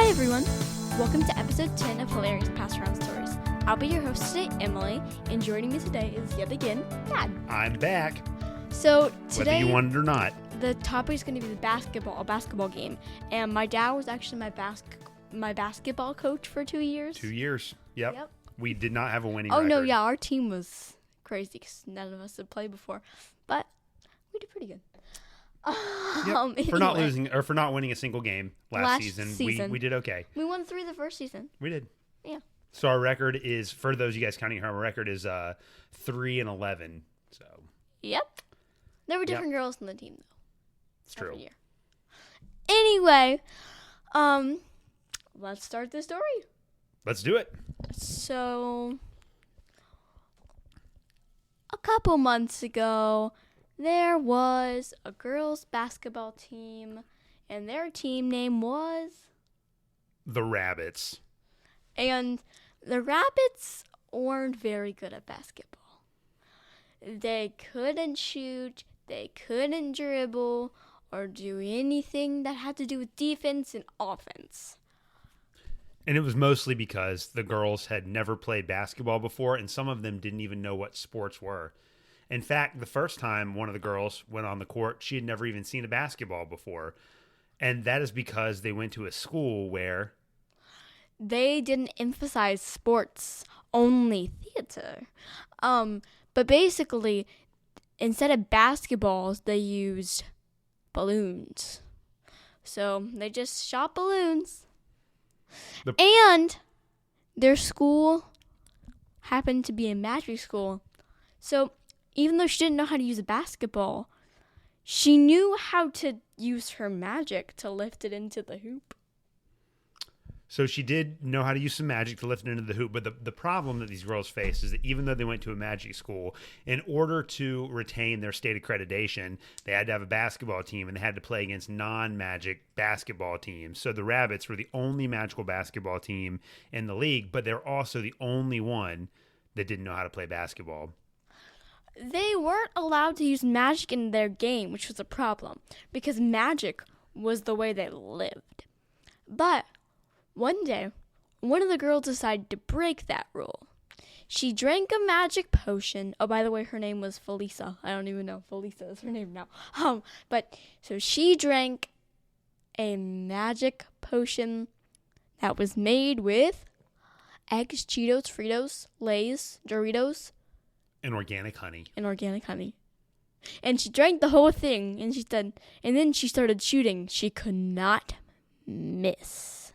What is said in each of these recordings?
Hi everyone! Welcome to episode 10 of Hilarious Pass-AroundStories. I'll be your host today, Emily, and joining me today is yet again, Dad. I'm back. So today, whether you want it or not, the topic is going to be a basketball game, and my dad was actually my basketball coach for 2 years. 2 years. Yep. We did not have a winning record. record. No, yeah, our team was crazy because none of us had played before, but we did pretty good. Yep. For not losing or for not winning a single game last season. We did okay. We won 3 the first season. We did. Yeah. So our record is, for those of you guys counting our record, is 3-11. So. Yep. There were different girls on the team though. It's true. Year. Anyway, let's start the story. Let's do it. So, a couple months ago, there was a girls' basketball team, and their team name was the Rabbits. And the Rabbits weren't very good at basketball. They couldn't shoot, they couldn't dribble, or do anything that had to do with defense and offense. And it was mostly because the girls had never played basketball before, and some of them didn't even know what sports were. In fact, the first time one of the girls went on the court, she had never even seen a basketball before. And that is because they went to a school where they didn't emphasize sports, only theater. But basically, instead of basketballs, they used balloons. So they just shot balloons. And their school happened to be a magic school. So even though she didn't know how to use a basketball, she knew how to use her magic to lift it into the hoop. So she did know how to use some magic to lift it into the hoop, but the problem that these girls face is that even though they went to a magic school, in order to retain their state accreditation, they had to have a basketball team, and they had to play against non-magic basketball teams. So the Rabbits were the only magical basketball team in the league, but they're also the only one that didn't know how to play basketball. They weren't allowed to use magic in their game, which was a problem, because magic was the way they lived. But one day, one of the girls decided to break that rule. She drank a magic potion. Oh, by the way, her name was Felisa. I don't even know if Felisa is her name now. But so she drank a magic potion that was made with eggs, Cheetos, Fritos, Lay's, Doritos, and organic honey. And she drank the whole thing, and then she started shooting. She could not miss.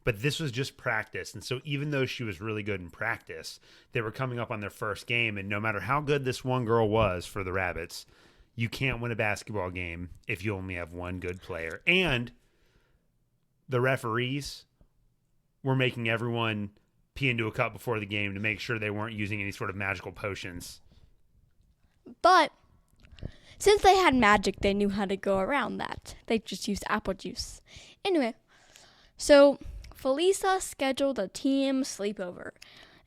But this was just practice. And so even though she was really good in practice, they were coming up on their first game. And no matter how good this one girl was for the Rabbits, you can't win a basketball game if you only have one good player. And the referees were making everyone pee into a cup before the game to make sure they weren't using any sort of magical potions. But since they had magic, they knew how to go around that. They just used apple juice. Anyway, so Felisa scheduled a team sleepover,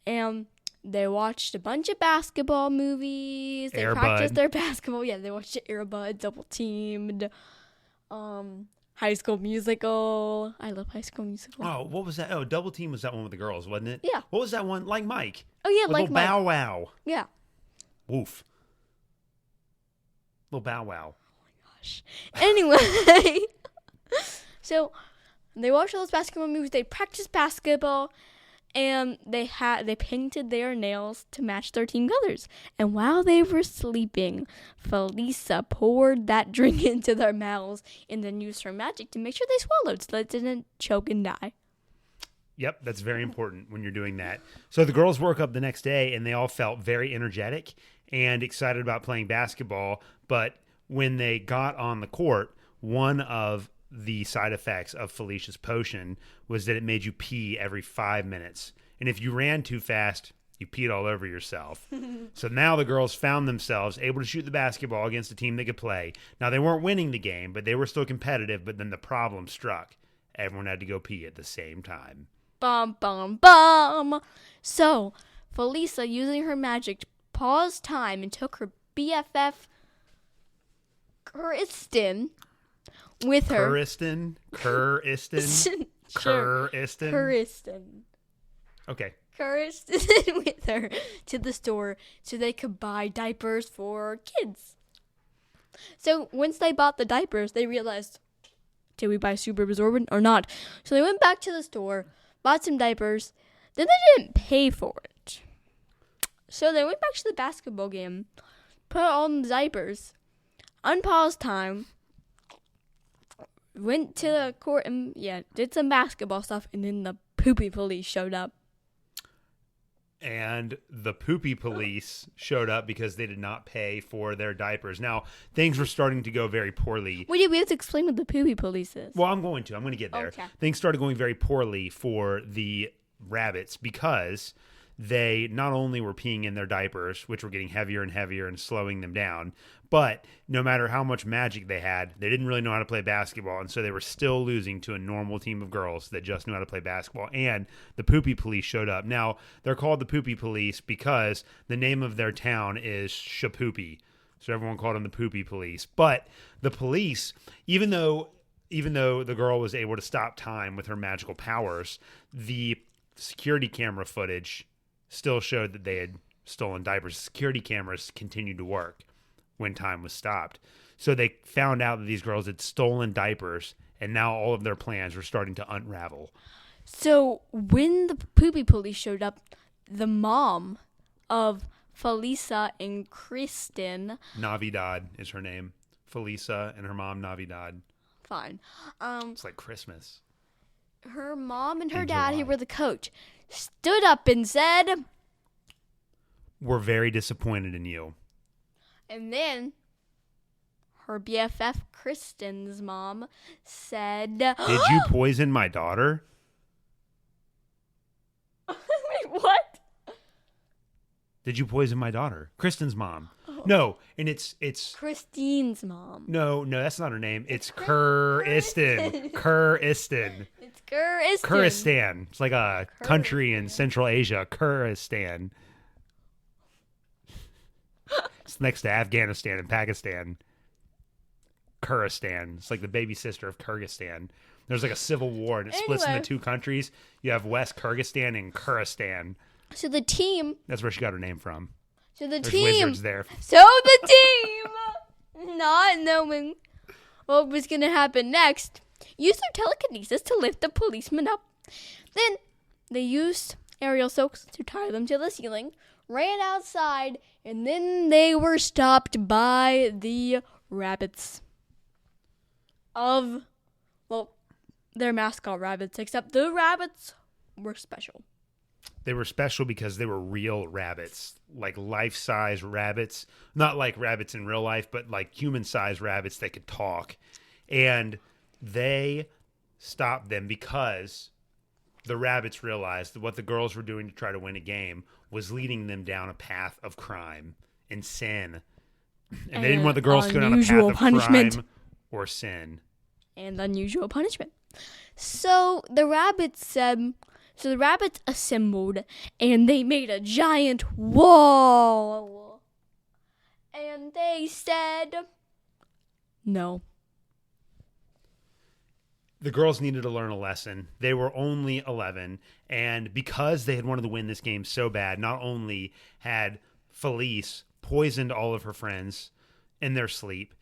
and they watched a bunch of basketball movies. They practiced their basketball. Yeah, they watched Air Bud, Double Teamed, High School Musical. I love High School Musical. Oh, what was that? Oh, Double Team was that one with the girls, wasn't it? Yeah. What was that one? Like Mike. Oh, yeah, with like Little Mike. Bow Wow. Yeah. Woof. Little Bow Wow. Oh, my gosh. Anyway, so they watched all those basketball movies. They practiced basketball, and they painted their nails to match their team colors. And while they were sleeping, Felisa poured that drink into their mouths and then used her magic to make sure they swallowed so they didn't choke and die. Yep, that's very important when you're doing that. So the girls woke up the next day, and they all felt very energetic and excited about playing basketball. But when they got on the court, one of the side effects of Felicia's potion was that it made you pee every 5 minutes. And if you ran too fast, you peed all over yourself. So now the girls found themselves able to shoot the basketball against a team they could play. Now, they weren't winning the game, but they were still competitive. But then the problem struck. Everyone had to go pee at the same time. Bum, bum, bum. So Felisa, using her magic, paused time and took her BFF, Kristen, with her. Kuristan? Sure. Kirsten? Kristen. Okay. Kristen with her to the store so they could buy diapers for kids. So once they bought the diapers, they realized, did we buy super absorbent or not? So they went back to the store, bought some diapers, then they didn't pay for it. So they went back to the basketball game, put on the diapers, unpaused time, went to the court and did some basketball stuff, and then the poopy police showed up. And the poopy police showed up because they did not pay for their diapers. Now, things were starting to go very poorly. We have to explain what the poopy police is. Well, I'm going to get there. Okay. Things started going very poorly for the rabbits because they not only were peeing in their diapers, which were getting heavier and heavier and slowing them down, but no matter how much magic they had, they didn't really know how to play basketball, and so they were still losing to a normal team of girls that just knew how to play basketball, and the poopy police showed up. Now, they're called the poopy police because the name of their town is Shapoopy, so everyone called them the poopy police. But the police, even though the girl was able to stop time with her magical powers, the security camera footage still showed that they had stolen diapers. Security cameras continued to work when time was stopped. So they found out that these girls had stolen diapers, and now all of their plans were starting to unravel. So when the poopy police showed up, the mom of Felisa and Kristen... Navidad is her name. Felisa and her mom, Navidad. Fine. It's like Christmas. Her mom and her In dad, July. who were the coach, stood up and said... We're very disappointed in you. And then her BFF, Kristen's mom, said... Did you poison my daughter? Wait, what? Did you poison my daughter? Kristen's mom. Oh. No, and it's Christine's mom. No, that's not her name. It's Kuristan. Kuristan. It's Kuristan. Kuristan. It's like a country in Central Asia. Kuristan. It's next to Afghanistan and Pakistan. Kuristan. It's like the baby sister of Kyrgyzstan. There's like a civil war and it splits into two countries. You have West Kyrgyzstan and Kuristan. So the team... That's where she got her name from. So the There's team... wizards there. So the team, not knowing what was going to happen next, used their telekinesis to lift the policeman up. Then they used aerial silks to tie them to the ceiling, ran outside, and then they were stopped by the rabbits of, well, their mascot rabbits, except the rabbits were special. They were special because they were real rabbits, like life-size rabbits. Not like rabbits in real life, but like human-sized rabbits that could talk. And they stopped them because the rabbits realized that what the girls were doing to try to win a game was leading them down a path of crime and sin. And they didn't want the girls to go down a path of crime or sin. And unusual punishment. So the rabbits said... So the rabbits assembled, and they made a giant wall. And they said, no. The girls needed to learn a lesson. They were only 11, and because they had wanted to win this game so bad, not only had Felice poisoned all of her friends in their sleep,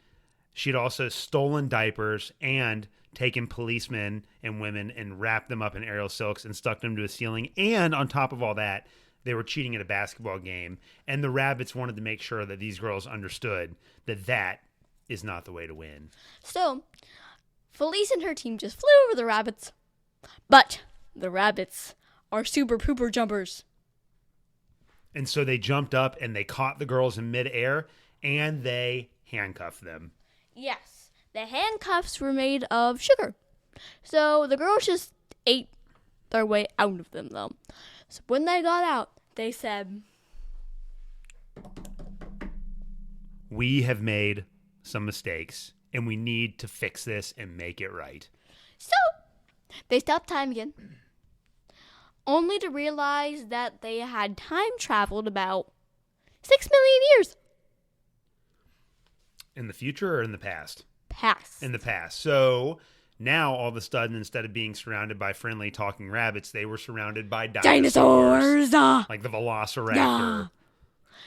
she'd also stolen diapers and taken policemen and women and wrapped them up in aerial silks and stuck them to a ceiling. And on top of all that, they were cheating at a basketball game. And the rabbits wanted to make sure that these girls understood that that is not the way to win. So, Felice and her team just flew over the rabbits. But the rabbits are super pooper jumpers. And so they jumped up and they caught the girls in midair and they handcuffed them. Yes. The handcuffs were made of sugar. So the girls just ate their way out of them, though. So when they got out, they said, we have made some mistakes, and we need to fix this and make it right. So they stopped time again, only to realize that they had time traveled about 6 million years. In the future or in the past? Past. In the past. So Now, all of a sudden, instead of being surrounded by friendly talking rabbits, they were surrounded by Dinosaurs! like the Velociraptor.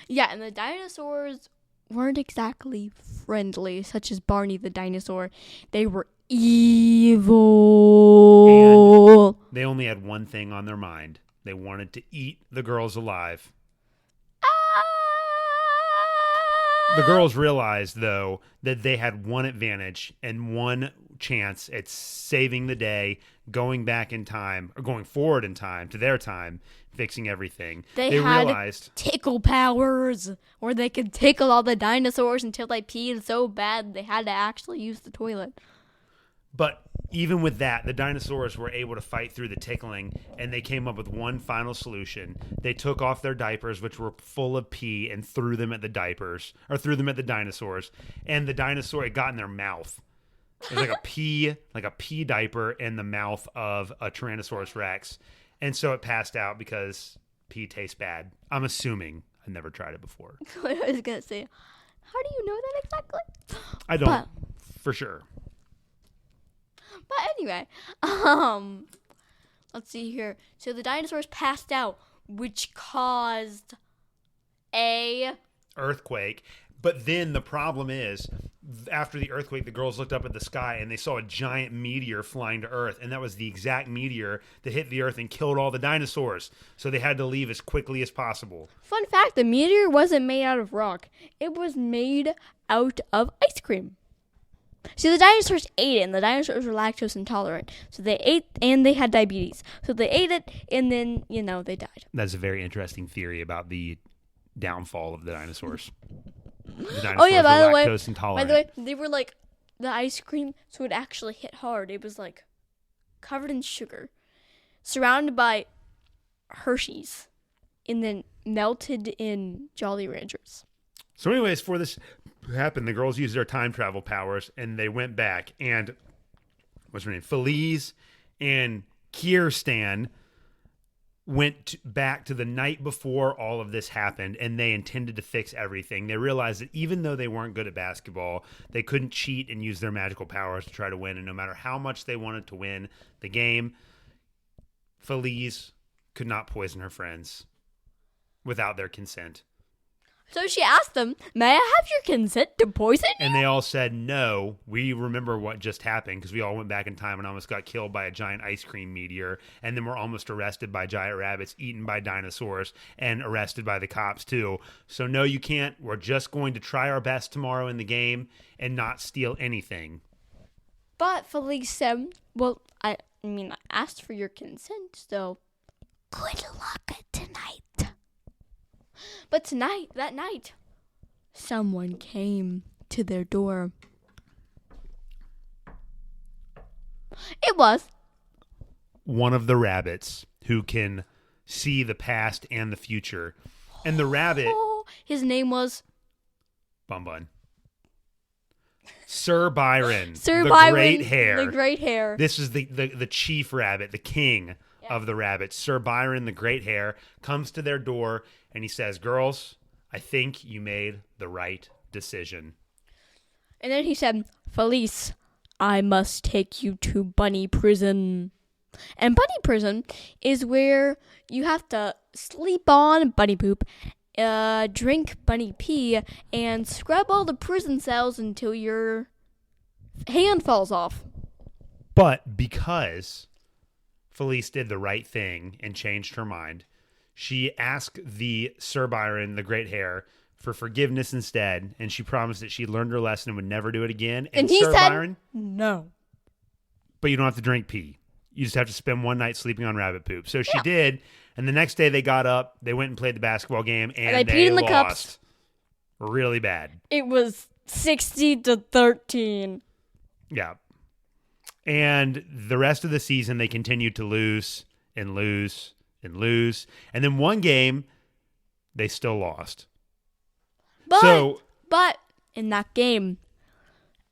Yeah, and the dinosaurs weren't exactly friendly, such as Barney the dinosaur. They were evil. And they only had one thing on their mind. They wanted to eat the girls alive. The girls realized, though, that they had one advantage and one chance at saving the day, going back in time, or going forward in time to their time, fixing everything. They had realized tickle powers, where they could tickle all the dinosaurs until they peed so bad they had to actually use the toilet. But even with that, the dinosaurs were able to fight through the tickling, and they came up with one final solution. They took off their diapers, which were full of pee, and threw them at the dinosaurs. And the dinosaur, it got in their mouth. It was like a pee diaper in the mouth of a Tyrannosaurus Rex. And so it passed out because pee tastes bad. I'm assuming. I never tried it before. I was going to say, how do you know that exactly? I don't, for sure. But anyway, let's see here. So the dinosaurs passed out, which caused a earthquake. But then the problem is, after the earthquake, the girls looked up at the sky and they saw a giant meteor flying to Earth. And that was the exact meteor that hit the Earth and killed all the dinosaurs. So they had to leave as quickly as possible. Fun fact, the meteor wasn't made out of rock. It was made out of ice cream. See, the dinosaurs ate it, and the dinosaurs were lactose intolerant. So they ate, and they had diabetes. So they ate it, and then, they died. That's a very interesting theory about the downfall of the dinosaurs. The dinosaurs by were lactose intolerant. By the way, they were like the ice cream, so it actually hit hard. It was like covered in sugar, surrounded by Hershey's, and then melted in Jolly Ranchers. So anyways, for this to happen, the girls used their time travel powers, and they went back. And what's her name? Felice and Kirsten went back to the night before all of this happened, and they intended to fix everything. They realized that even though they weren't good at basketball, they couldn't cheat and use their magical powers to try to win. And no matter how much they wanted to win the game, Felice could not poison her friends without their consent. So she asked them, "May I have your consent to poison you?" And they all said, no, we remember what just happened because we all went back in time and almost got killed by a giant ice cream meteor. And then we're almost arrested by giant rabbits, eaten by dinosaurs, and arrested by the cops too. So no, you can't. We're just going to try our best tomorrow in the game and not steal anything. But Felice said, well, I asked for your consent, so good luck tonight. But that night, someone came to their door. It was one of the rabbits who can see the past and the future. And the rabbit... his name was... Bun Bun. Sir Byron. Sir the Byron, great hair. the great hair. This is the chief rabbit, the king of the rabbits. Sir Byron, the great hair, comes to their door and he says, girls, I think you made the right decision. And then he said, Felice, I must take you to bunny prison. And bunny prison is where you have to sleep on bunny poop, drink bunny pee, and scrub all the prison cells until your hand falls off. But because Felice did the right thing and changed her mind, she asked the Sir Byron, the great hair, for forgiveness instead, and she promised that she learned her lesson and would never do it again. And he Sir said, Byron, no. But you don't have to drink pee. You just have to spend one night sleeping on rabbit poop. So she did, and the next day they got up, they went and played the basketball game, and they peed in the lost. cups. Really bad. It was 60-13. Yeah. And the rest of the season, they continued to lose and lose and lose. And then one game, they still lost. But in that game,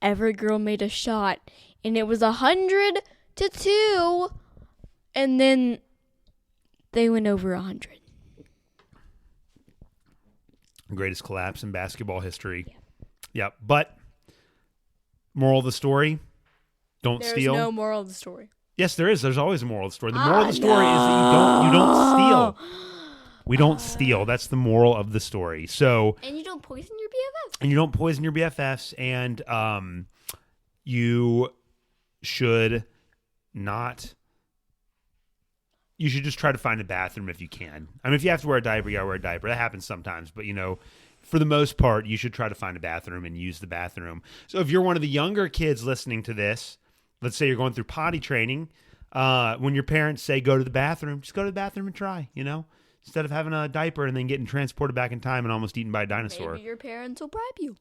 every girl made a shot. And it was 100-2. And then they went over 100. Greatest collapse in basketball history. Yep. But moral of the story, Don't There's steal. no moral of the story. Yes, there is. There's always a moral of the story. The moral of the story is that you don't steal. We don't steal. That's the moral of the story. So, and you don't poison your BFFs. And you don't poison your BFFs, and you should not. You should just try to find a bathroom if you can. I mean, if you have to wear a diaper, you gotta wear a diaper. That happens sometimes, but for the most part, you should try to find a bathroom and use the bathroom. So if you're one of the younger kids listening to this, let's say you're going through potty training, when your parents say go to the bathroom, just go to the bathroom and try, instead of having a diaper and then getting transported back in time and almost eaten by a dinosaur. Maybe your parents will bribe you.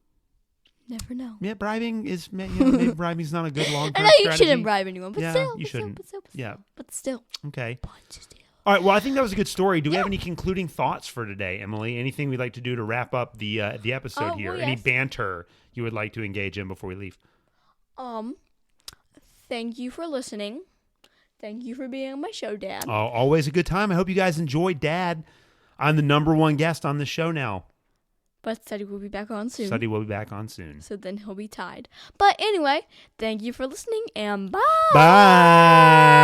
Never know. Yeah, bribing is, maybe bribing's not a good long-term I know you strategy. shouldn't bribe anyone, but still. You shouldn't. Yeah. But still. Okay. All right, well, I think that was a good story. Do we have any concluding thoughts for today, Emily? Anything we'd like to do to wrap up the episode here? Well, Any yes. banter you would like to engage in before we leave? Thank you for listening. Thank you for being on my show, Dad. Oh, always a good time. I hope you guys enjoyed Dad. I'm the number one guest on this show now. But Steady will be back on soon. Steady will be back on soon. So then he'll be tied. But anyway, thank you for listening, and bye. Bye.